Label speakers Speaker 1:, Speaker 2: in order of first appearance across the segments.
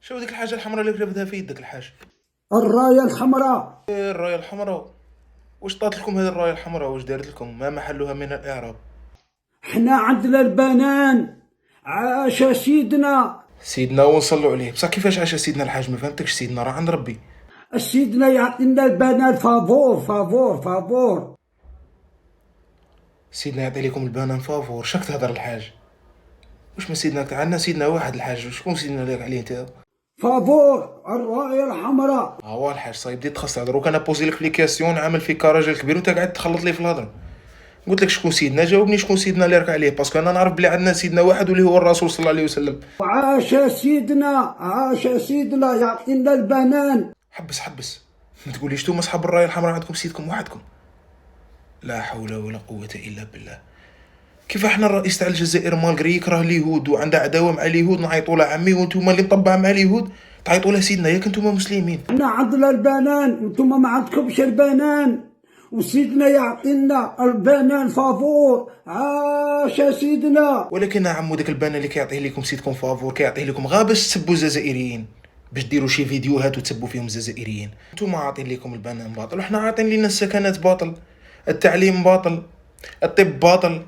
Speaker 1: شو ديك الحاجه الحمراء اللي كتبتها في يدك الحاج؟
Speaker 2: الراية الحمراء.
Speaker 1: إيه الرايه الحمراء؟ واش طات لكم هذه الرايه الحمراء؟ واش دارت لكم؟ ما محلها من الاعراب؟
Speaker 2: حنا عندنا البنان. عاش سيدنا.
Speaker 1: سيدنا ونصلوا عليه. بصح كيفاش عاش سيدنا الحاج؟ ما فهمتكش. سيدنا راه عند ربي.
Speaker 2: سيدنا يعطينا البنان فافور فافور فافور.
Speaker 1: سيدنا يعطي لكم البنان فافور؟ شاك تهضر الحاج؟ واش ما سيدنا عندنا سيدنا واحد الحاج؟ شكون سيدنا اللي عليه انت؟
Speaker 2: فافور الراية الحمراء.
Speaker 1: هو الحاج صايب بديت تخص تهضر وكان بوزي لك في كاسيون عامل فيك راجل كبير وانت قاعد تخلط لي في الهضره. قلت لك شكون سيدنا؟ جاوبني شكون سيدنا اللي راك عليه، باسكو انا نعرف بلي عندنا سيدنا واحد واللي هو الرسول صلى الله عليه وسلم.
Speaker 2: عاش سيدنا عاش سيدنا يعطينا البنان.
Speaker 1: حبس حبس، ما تقوليش نتوما اصحاب الرايه الحمراء عندكم سيدكم وحدكم. لا حول ولا قوه الا بالله. كيف احنا الرئيس تاع الجزائر مالغري يكره اليهود وعنده عداوه مع اليهود نعيطوا له عمي، وانتم اللي مطبع مع اليهود تعيطوا له سيدنا؟ ياك انتم مسلمين.
Speaker 2: حنا عندنا البنان وانتم ما عندكمش البنان، وسيدنا يعطينا البنان فافور. عاش سيدنا.
Speaker 1: ولكن يا عمو داك البان اللي كيعطيه لكم سيدكم فافور كيعطيه لكم غير باش تسبوا الجزائريين، باش ديروا شي فيديوهات وتسبوا فيهم الجزائريين. نتوما عاطين لكم البنان باطل وحنا عاطين لنا السكنات باطل، التعليم باطل، الطب باطل،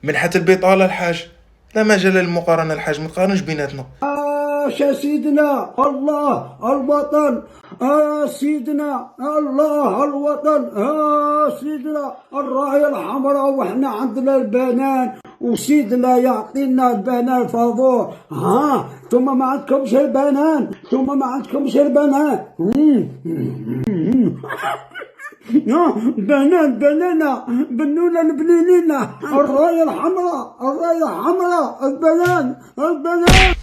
Speaker 1: منحة البطالة الحاج. لا مجال للمقارنة الحاج، ما تقارنش بيناتنا.
Speaker 2: عاش سيدنا الله الوطن. سيدنا الله الوطن. سيدنا الراية الحمراء وحنا عندنا البنان، وسيدنا يعطينا البنان فافور. ثم ما عندكمش البنان، ثم ما عندكمش البنان. بنان بنانا بنونا البنينينا. الراية الحمراء الراية الحمراء البنان البنان.